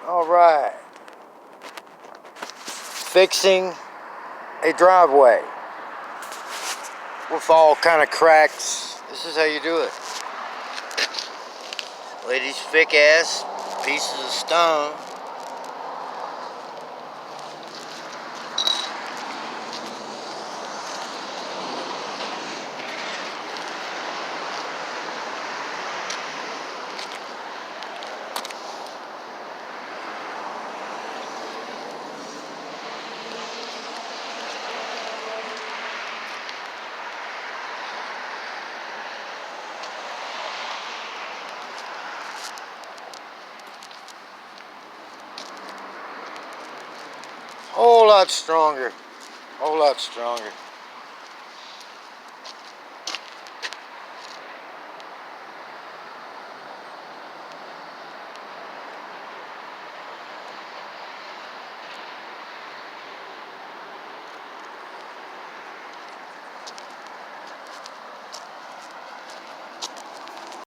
All right. Fixing a driveway with all kind of cracks. This is how you do it. Lay these thick ass pieces of stone. Whole lot stronger. Whole lot stronger.